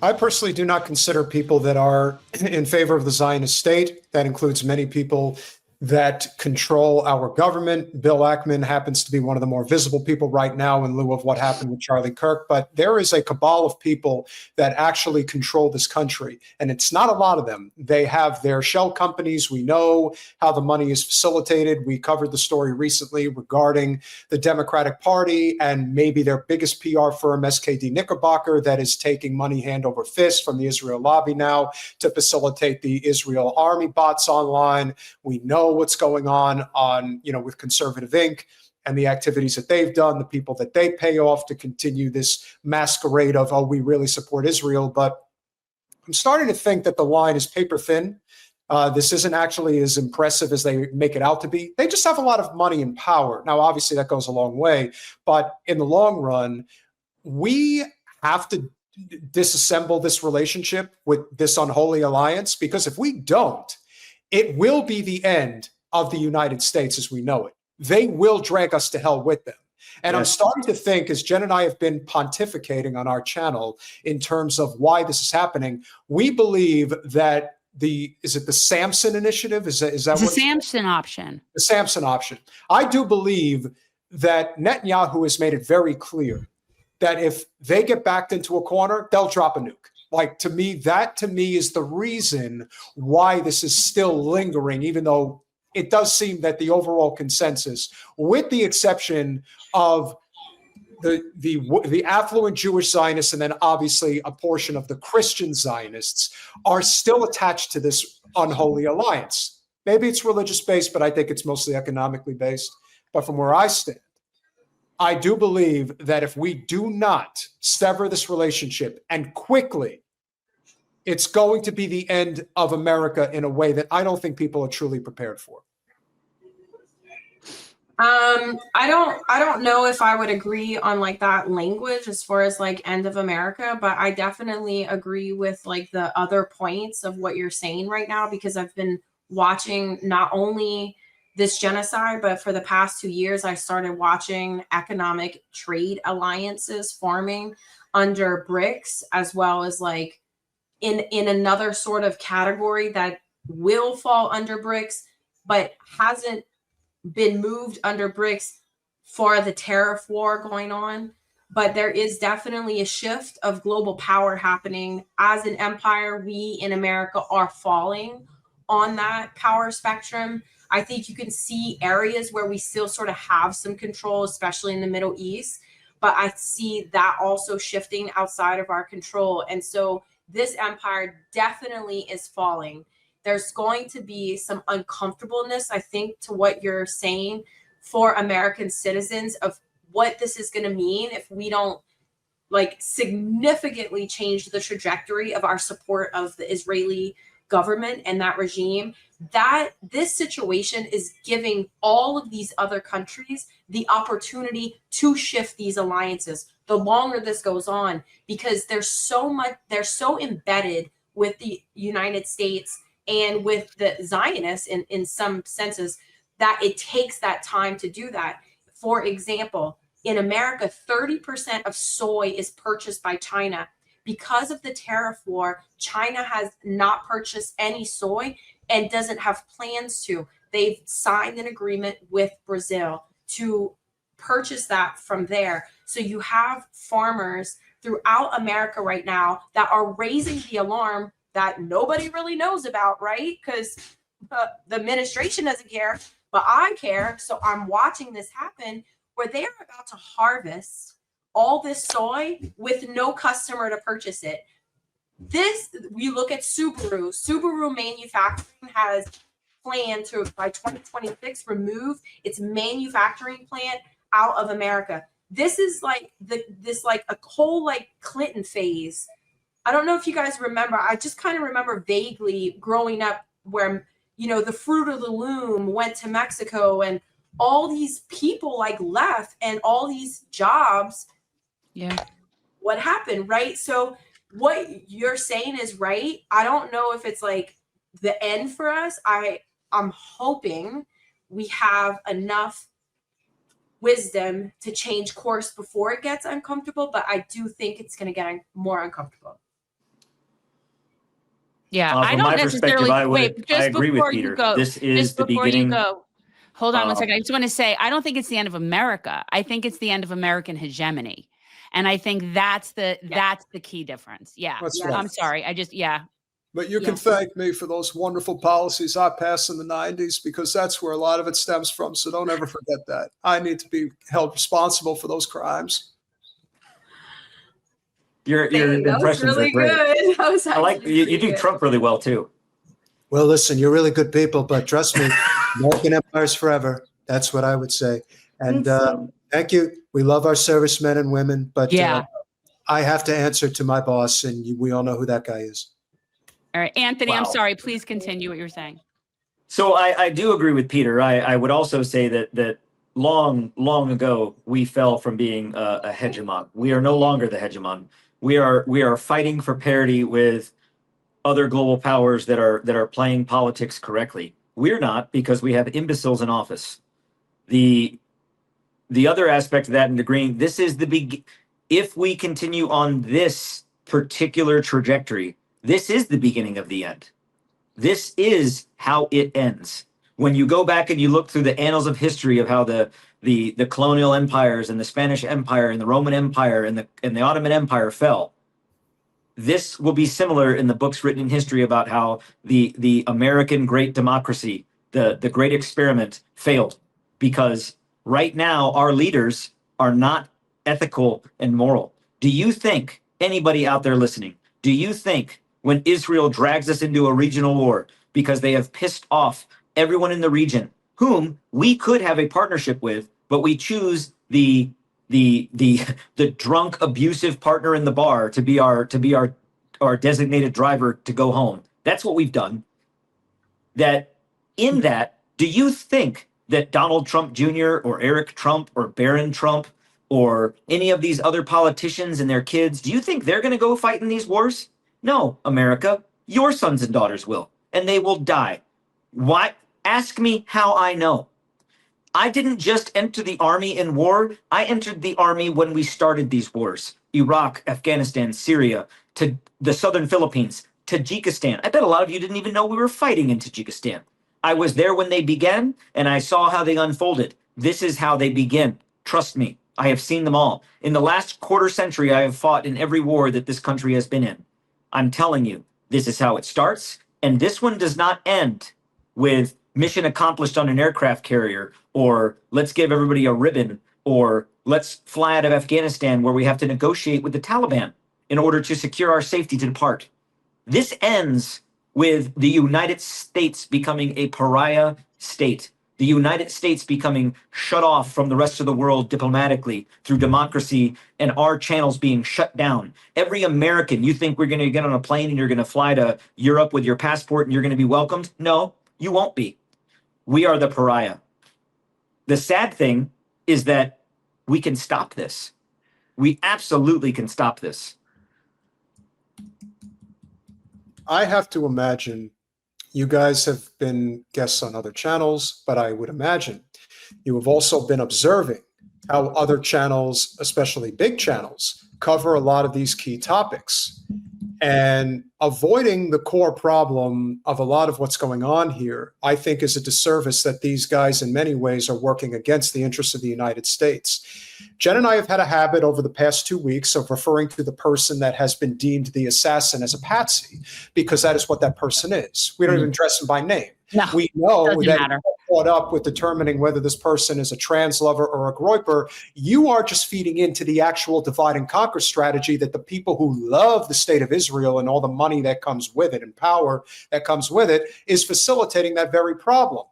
I personally do not consider people that are in favor of the Zionist state. That includes many people that control our government. Bill Ackman happens to be one of the more visible people right now in lieu of what happened with Charlie Kirk. But there is a cabal of people that actually control this country. And it's not a lot of them. They have their shell companies. We know how the money is facilitated. We covered the story recently regarding the Democratic Party and maybe their biggest PR firm, SKD Knickerbocker, that is taking money hand over fist from the Israel lobby now to facilitate the Israel army bots online. We know what's going on with Conservative Inc. and the activities that they've done, the people that they pay off to continue this masquerade of, oh, we really support Israel. But I'm starting to think that the line is paper thin. This isn't actually as impressive as they make it out to be. They just have a lot of money and power. Now, obviously, that goes a long way. But in the long run, we have to disassemble this relationship with this unholy alliance, because if we don't, it will be the end of the United States as we know it. They will drag us to hell with them. And yes. I'm starting to think, as Jen and I have been pontificating on our channel in terms of why this is happening, we believe that is it the Samson initiative? Is that what the Samson option? The Samson option. I do believe that Netanyahu has made it very clear that if they get backed into a corner, they'll drop a nuke. Like, to me, that is the reason why this is still lingering, even though it does seem that the overall consensus, with the exception of the affluent Jewish Zionists and then obviously a portion of the Christian Zionists, are still attached to this unholy alliance. Maybe it's religious based, but I think it's mostly economically based. But from where I stand, I do believe that if we do not sever this relationship, and quickly, it's going to be the end of America in a way that I don't think people are truly prepared for. I don't know if I would agree on like that language as far as like end of America, but I definitely agree with like the other points of what you're saying right now, because I've been watching not only this genocide, but for the past 2 years, I started watching economic trade alliances forming under BRICS, as well as like in another sort of category that will fall under BRICS, but hasn't been moved under BRICS for the tariff war going on. But there is definitely a shift of global power happening. As an empire, we in America are falling on that power spectrum. I think you can see areas where we still sort of have some control, especially in the Middle East, but I see that also shifting outside of our control. And so this empire definitely is falling. There's going to be some uncomfortableness, I think, to what you're saying for American citizens of what this is going to mean if we don't like significantly change the trajectory of our support of the Israeli government and that regime. That this situation is giving all of these other countries the opportunity to shift these alliances the longer this goes on, because they're so embedded with the United States and with the Zionists in some senses that it takes that time to do that. For example, in America, 30% of soy is purchased by China. Because of the tariff war, China has not purchased any soy and doesn't have plans to. They've signed an agreement with Brazil to purchase that from there. So you have farmers throughout America right now that are raising the alarm that nobody really knows about, right? Because the administration doesn't care, but I care. So I'm watching this happen where they are about to harvest all this soy with no customer to purchase it. This, we look at Subaru manufacturing has planned to, by 2026, remove its manufacturing plant out of America. This is like this like a whole like Clinton phase. I don't know if you guys remember. I just kind of remember vaguely growing up where, you know, the Fruit of the Loom went to Mexico and all these people like left and all these jobs. Yeah. What happened, right? So what you're saying is right. I don't know if it's like the end for us. I'm hoping we have enough wisdom to change course before it gets uncomfortable, but I do think it's going to get more uncomfortable. Yeah, I From don't my perspective, necessarily I agree with Peter. This is the beginning. Hold on one second. I just want to say, I don't think it's the end of America. I think it's the end of American hegemony. And I think that's the key difference. Yeah. That's I'm right. sorry. But you can thank me for those wonderful policies I passed in the 90s, because that's where a lot of it stems from. So don't ever forget that. I need to be held responsible for those crimes. Your impressions really are great. Good. I like you do Trump really well too. Well, listen, you're really good people, but trust me, American empire's forever. That's what I would say. And thank you. We love our servicemen and women, but I have to answer to my boss, and we all know who that guy is. All right, Anthony, Wow. I'm sorry. Please continue what you're saying. So I do agree with Peter. I would also say that long ago we fell from being a hegemon. We are no longer the hegemon. We are fighting for parity with other global powers that are playing politics correctly. We're not, because we have imbeciles in office. The other aspect of that, and agreeing, this is the big. If we continue on this particular trajectory, this is the beginning of the end. This is how it ends. When you go back and you look through the annals of history of how the colonial empires and the Spanish Empire and the Roman Empire and the Ottoman Empire fell, this will be similar in the books written in history about how the American great democracy, the great experiment, failed, because right now our leaders are not ethical and moral. Do you think, anybody out there listening, do you think when Israel drags us into a regional war because they have pissed off everyone in the region whom we could have a partnership with, but we choose the drunk, abusive partner in the bar to be our designated driver to go home? That's what we've done. That in that, do you think that Donald Trump Jr. or Eric Trump or Barron Trump or any of these other politicians and their kids, do you think they're going to go fight in these wars? No, America, your sons and daughters will, and they will die. Why? Ask me how I know. I didn't just enter the army in war. I entered the army when we started these wars. Iraq, Afghanistan, Syria, to the southern Philippines, Tajikistan. I bet a lot of you didn't even know we were fighting in Tajikistan. I was there when they began, and I saw how they unfolded. This is how they begin. Trust me, I have seen them all. In the last quarter century, I have fought in every war that this country has been in. I'm telling you, this is how it starts, and this one does not end with mission accomplished on an aircraft carrier, or let's give everybody a ribbon, or let's fly out of Afghanistan where we have to negotiate with the Taliban in order to secure our safety to depart. This ends with the United States becoming a pariah state, the United States becoming shut off from the rest of the world diplomatically through democracy, and our channels being shut down. Every American, you think we're going to get on a plane and you're going to fly to Europe with your passport and you're going to be welcomed? No, you won't be. We are the pariah. The sad thing is that we can stop this. We absolutely can stop this. I have to imagine you guys have been guests on other channels, but I would imagine you have also been observing how other channels, especially big channels, cover a lot of these key topics. And avoiding the core problem of a lot of what's going on here, I think, is a disservice that these guys in many ways are working against the interests of the United States. Jen and I have had a habit over the past 2 weeks of referring to the person that has been deemed the assassin as a patsy, because that is what that person is. We don't even address him by name. No, we know that matter. Caught up with determining whether this person is a trans lover or a groyper. You are just feeding into the actual divide and conquer strategy that the people who love the state of Israel and all the money that comes with it and power that comes with it is facilitating that very problem.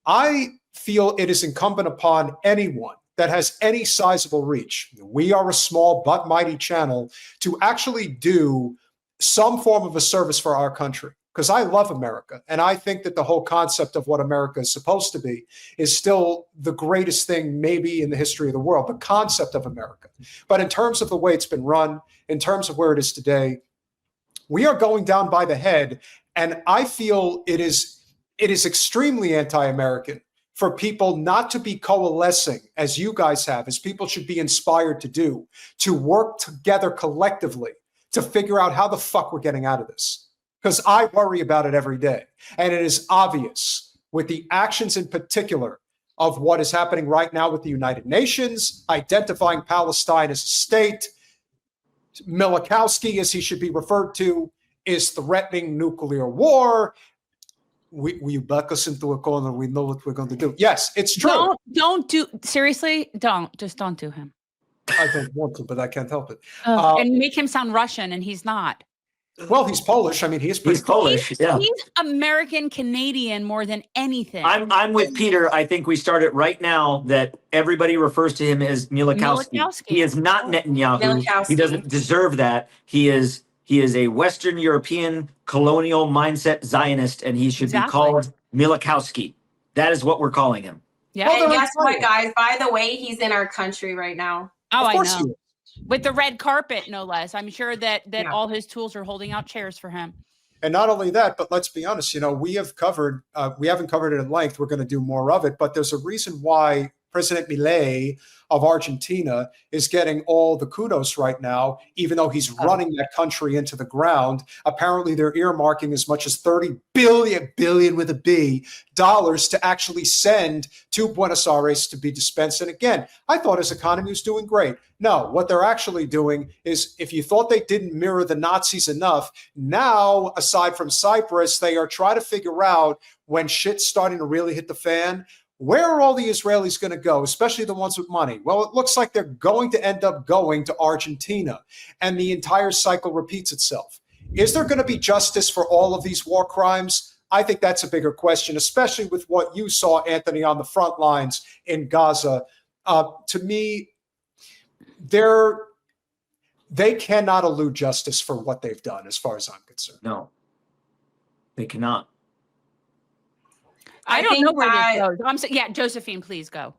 I feel it is incumbent upon anyone that has any sizable reach, we are a small but mighty channel, to actually do some form of a service for our country. Because I love America, and I think that the whole concept of what America is supposed to be is still the greatest thing maybe in the history of the world, the concept of America. But in terms of the way it's been run, in terms of where it is today, we are going down by the head, and I feel it is extremely anti-American for people not to be coalescing, as you guys have, as people should be inspired to do, to work together collectively to figure out how the fuck we're getting out of this. because I worry about it every day. And it is obvious with the actions in particular of what is happening right now with the United Nations, identifying Palestine as a state. Milikowski, as he should be referred to, is threatening nuclear war. We back us into a corner. We know what we're going to do. Yes, it's true. Don't do seriously. Just don't do him. I don't want to, but I can't help it. And make him sound Russian, and he's not. Well, he's Polish. I mean, he's Polish. Yeah, he's American Canadian more than anything. I'm with Peter. I think we start it right now that everybody refers to him as Milikowski. He is not Netanyahu. Milikowski. He doesn't deserve that. He is a Western European colonial mindset Zionist, and he should be called Milikowski. That is what we're calling him. Yeah. And guess what, guys? By the way, he's in our country right now. Oh, I know. With the red carpet, no less. I'm sure that all his tools are holding out chairs for him. And not only that, but let's be honest, we haven't covered it at length. We're going to do more of it, but there's a reason why President Milei of Argentina is getting all the kudos right now, even though he's running that country into the ground. Apparently, they're earmarking as much as $30 billion with a B, dollars to actually send to Buenos Aires to be dispensed. And again, I thought his economy was doing great. No, what they're actually doing is, if you thought they didn't mirror the Nazis enough, now, aside from Cyprus, they are trying to figure out, when shit's starting to really hit the fan, where are all the Israelis going to go, especially the ones with money? Well, it looks like they're going to end up going to Argentina, and the entire cycle repeats itself. Is there going to be justice for all of these war crimes? I think that's a bigger question, especially with what you saw, Anthony, on the front lines in Gaza. To me, they cannot elude justice for what they've done, as far as I'm concerned. No, they cannot. I don't know where this goes. Yeah, Josephine, please go.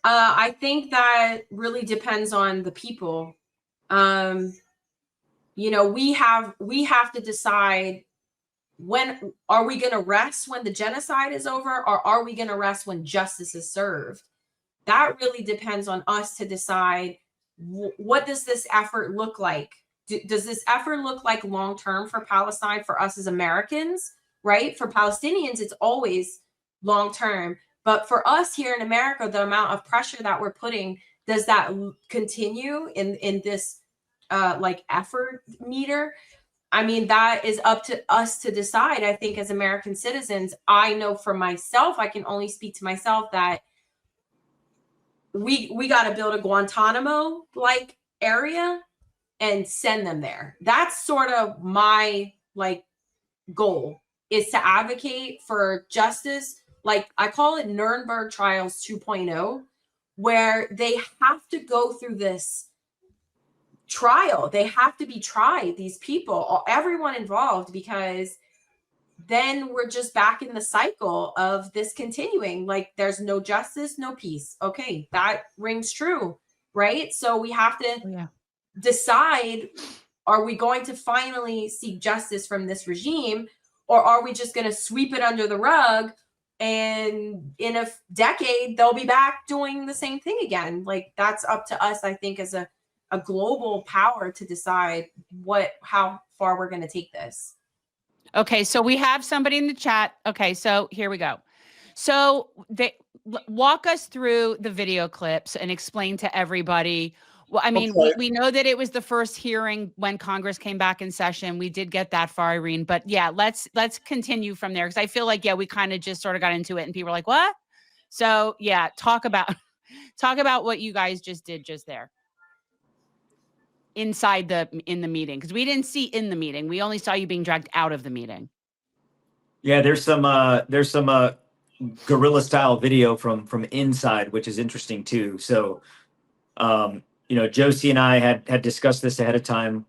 I think that really depends on the people. We have to decide, when are we going to rest when the genocide is over, or are we going to rest when justice is served? That really depends on us to decide, what does this effort look like? Does this effort look like long-term for Palestine, for us as Americans, right? For Palestinians, it's always long-term. But for us here in America, the amount of pressure that we're putting, does that continue in this effort meter? I mean, that is up to us to decide. I think as American citizens, I know for myself, I can only speak to myself, that we got to build a Guantanamo like area and send them there. That's sort of my goal, is to advocate for justice. I call it Nuremberg Trials 2.0, where they have to go through this trial. They have to be tried, these people, everyone involved, because then we're just back in the cycle of this continuing. There's no justice, no peace. Okay, that rings true, right? So we have to decide, are we going to finally seek justice from this regime, or are we just going to sweep it under the rug, and in a decade they'll be back doing the same thing again? That's up to us, I think, as a global power, to decide how far we're going to take this. Okay, so we have somebody in the chat. Okay, so here we go. So they walk us through the video clips and explain to everybody. Well, I mean, we know that it was the first hearing when Congress came back in session. We did get that far, Irene. But yeah, let's continue from there, because I feel like, we kind of just sort of got into it and people were like, what? So yeah, talk about what you guys just did just there in the meeting, because we didn't see in the meeting. We only saw you being dragged out of the meeting. Yeah, there's some guerrilla style video from inside, which is interesting too. So Josie and I had discussed this ahead of time.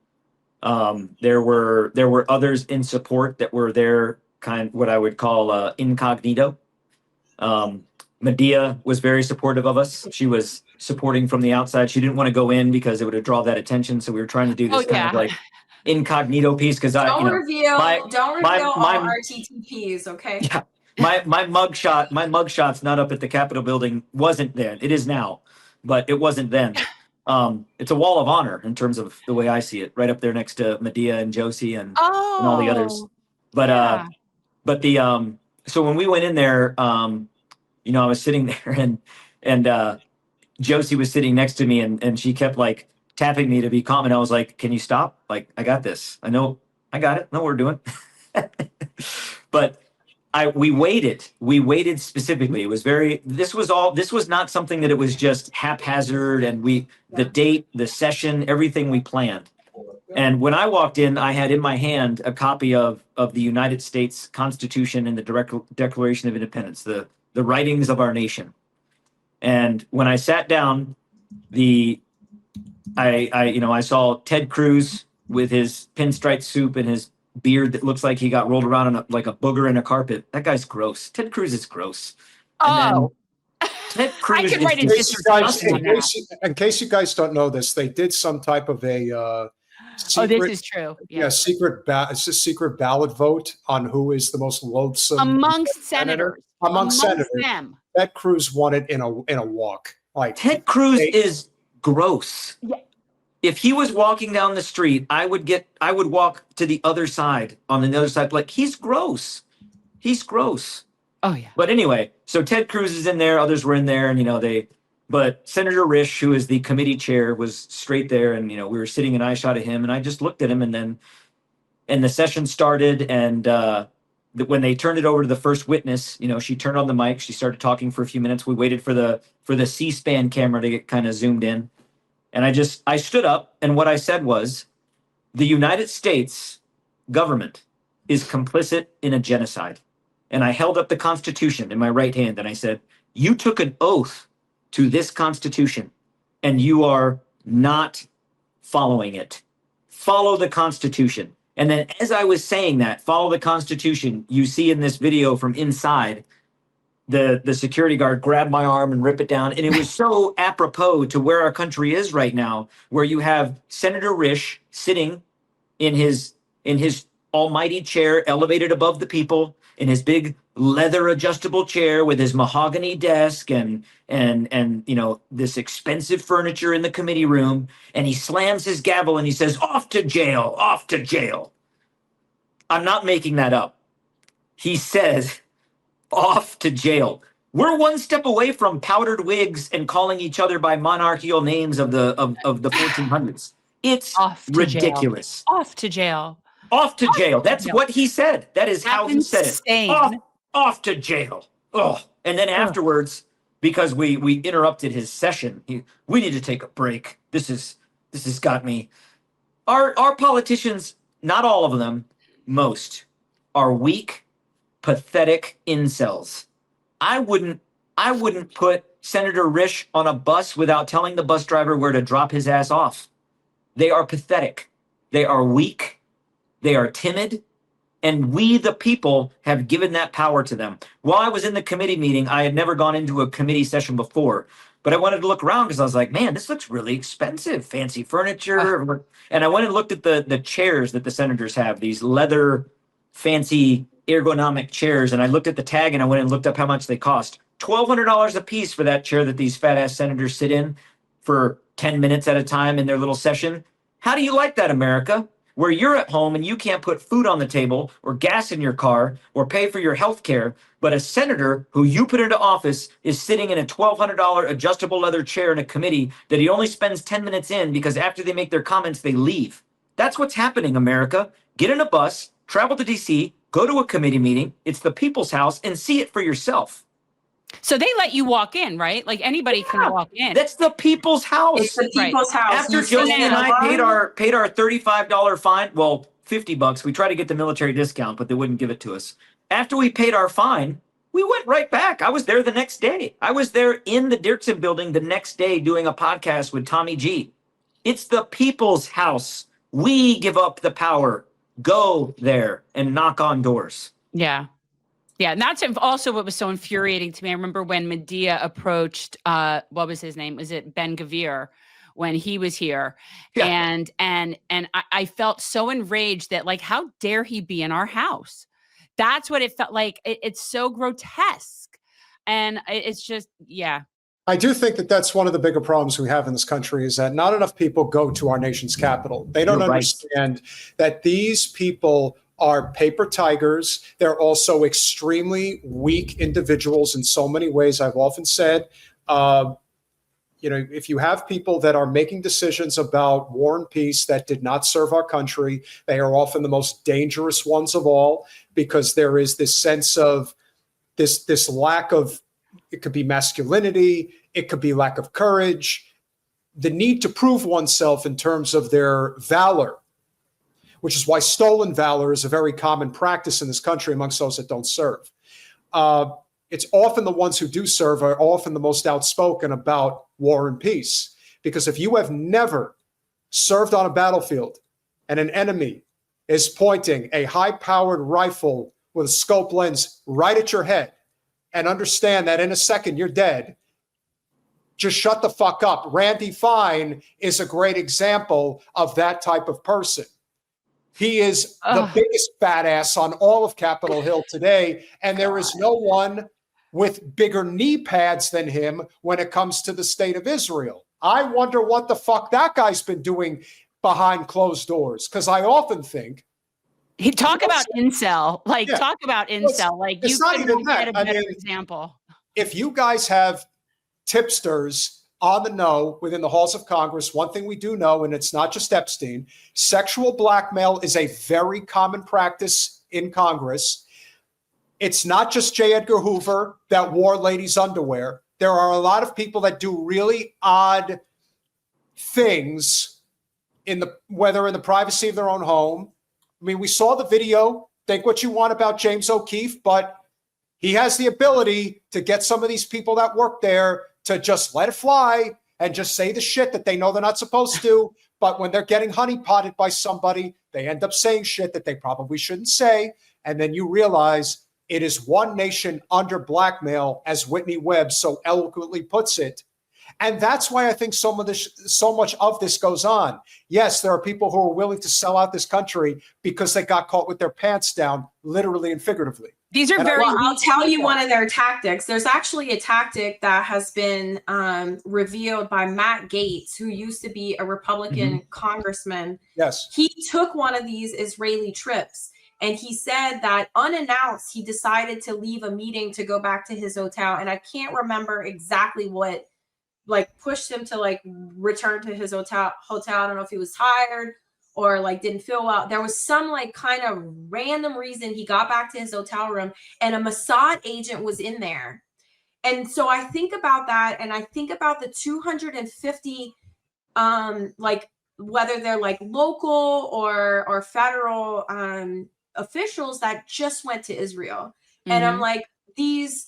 There were others in support that were there, what I would call incognito. Medea was very supportive of us. She was supporting from the outside. She didn't want to go in because it would have drawn that attention. So we were trying to do this kind of incognito piece, because don't reveal all RTTPs, okay? Yeah, my mugshot's not up at the Capitol building. Wasn't then. It is now, but it wasn't then. It's a wall of honor in terms of the way I see it, right up there next to Medea and Josie and all the others. But Yeah. so when we went in there, you know, I was sitting there and Josie was sitting next to me and she kept like tapping me to be calm. And I was like, can you stop? Like, I got this. I know, I got it. I know what we're doing. But we waited specifically. It was this was not something that it was just haphazard and the date, the session, everything we planned. And when I walked in, I had in my hand a copy of the United States Constitution and the Declaration of Independence, the writings of our nation. And when I sat down, I saw Ted Cruz with his pinstripe suit and his beard that looks like he got rolled around on like a booger in a carpet. That guy's gross. Ted Cruz is gross. Oh, Ted Cruz I could write a dissertation on that. In case you guys don't know this, they did some type of a secret, This is true. yeah, it's a secret ballot vote on who is the most loathsome Amongst senators. Amongst senators. Them. Ted Cruz won it in a walk. Like Ted Cruz is gross. Yeah. If he was walking down the street, I would walk to the other side, on the other side. Like, he's gross. He's gross. Oh yeah. But anyway, so Ted Cruz is in there, others were in there, and but Senator Risch, who is the committee chair, was straight there, and we were sitting an eye shot at him, and I just looked at him, and the session started, and when they turned it over to the first witness, she turned on the mic, she started talking for a few minutes. We waited for the C-SPAN camera to get kind of zoomed in. And I stood up, and what I said was, the United States government is complicit in a genocide. And I held up the Constitution in my right hand, and I said, you took an oath to this Constitution, and you are not following it. Follow the Constitution. And then as I was saying that, follow the Constitution, you see in this video from inside, the security guard grabbed my arm and ripped it down. And it was so apropos to where our country is right now, where you have Senator Risch sitting in his almighty chair, elevated above the people, in his big leather adjustable chair with his mahogany desk and this expensive furniture in the committee room. And he slams his gavel and he says, off to jail, off to jail. I'm not making that up. He says, off to jail. We're one step away from powdered wigs and calling each other by monarchical names of the 1400s. It's ridiculous. Off to jail. Off to jail. That's what he said. That is how he said it. Off to jail. Oh, and then afterwards, because we interrupted his session, we need to take a break. This has got me. Our politicians, not all of them, most, are weak, pathetic incels. I wouldn't put Senator Risch on a bus without telling the bus driver where to drop his ass off. They are pathetic. They are weak. They are timid. And we, the people, have given that power to them. While I was in the committee meeting, I had never gone into a committee session before, but I wanted to look around because I was like, man, this looks really expensive, fancy furniture. And I went and looked at the chairs that the senators have, these leather, fancy, ergonomic chairs. And I looked at the tag and I went and looked up how much they cost. $1,200 a piece for that chair that these fat ass senators sit in for 10 minutes at a time in their little session. How do you like that, America? Where you're at home and you can't put food on the table or gas in your car or pay for your health care, but a senator who you put into office is sitting in a $1,200 adjustable leather chair in a committee that he only spends 10 minutes in because after they make their comments, they leave. That's what's happening, America. Get in a bus, travel to DC, go to a committee meeting. It's the people's house and see it for yourself. So they let you walk in, right? Like anybody can walk in. That's the people's house. It's the people's house. After Josie and I paid our $35 fine, well, $50. We tried to get the military discount, but they wouldn't give it to us. After we paid our fine, we went right back. I was there the next day. I was there in the Dirksen building the next day doing a podcast with Tommy G. It's the people's house. We give up the power. Go there and knock on doors. Yeah. Yeah, and that's also what was so infuriating to me. I remember when Medea approached, what was his name? Was it Ben-Gvir when he was here? Yeah. And I felt so enraged that, like, how dare he be in our house? That's what it felt like. It's so grotesque. And it's just, yeah. I do think that that's one of the bigger problems we have in this country is that not enough people go to our nation's capital. They don't understand that these people are paper tigers. They're also extremely weak individuals in so many ways. I've often said, if you have people that are making decisions about war and peace that did not serve our country, they are often the most dangerous ones of all, because there is this sense of this lack of, it could be masculinity, it could be lack of courage, the need to prove oneself in terms of their valor, which is why stolen valor is a very common practice in this country amongst those that don't serve. It's often the ones who do serve are often the most outspoken about war and peace, because if you have never served on a battlefield and an enemy is pointing a high-powered rifle with a scope lens right at your head, and understand that in a second you're dead, just shut the fuck up. Randy Fine is a great example of that type of person. He is the biggest badass on all of Capitol Hill today, and there is no one with bigger knee pads than him when it comes to the state of Israel. I wonder what the fuck that guy's been doing behind closed doors, because I often think, talk about incel. Talk about incel. It's not even that. Get a better example. If you guys have tipsters on the know within the halls of Congress, one thing we do know, and it's not just Epstein, sexual blackmail is a very common practice in Congress. It's not just J. Edgar Hoover that wore ladies' underwear. There are a lot of people that do really odd things whether in the privacy of their own home. I mean, we saw the video. Think what you want about James O'Keefe, but he has the ability to get some of these people that work there to just let it fly and just say the shit that they know they're not supposed to. But when they're getting honeypotted by somebody, they end up saying shit that they probably shouldn't say. And then you realize it is one nation under blackmail, as Whitney Webb so eloquently puts it. And that's why I think so much of this goes on. Yes, there are people who are willing to sell out this country because they got caught with their pants down, literally and figuratively. These are I'll tell you one of their tactics. There's actually a tactic that has been revealed by Matt Gaetz, who used to be a Republican congressman. Yes. He took one of these Israeli trips, and he said that unannounced, he decided to leave a meeting to go back to his hotel. And I can't remember exactly what pushed him to return to his hotel. I don't know if he was tired or didn't feel well. There was some kind of random reason he got back to his hotel room, and a Mossad agent was in there. And so I think about that, and I think about the 250 whether they're local or federal officials that just went to Israel. And I'm like, these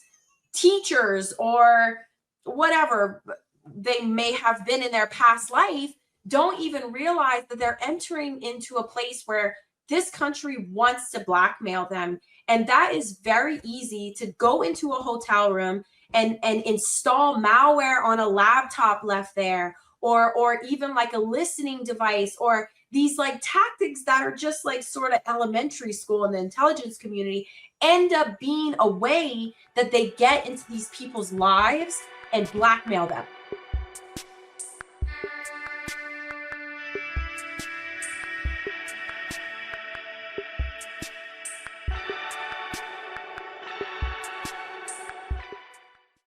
teachers or whatever they may have been in their past life don't even realize that they're entering into a place where this country wants to blackmail them. And that is very easy to go into a hotel room and install malware on a laptop left there, or even a listening device, or these tactics that are just sort of elementary school in the intelligence community end up being a way that they get into these people's lives and blackmail them.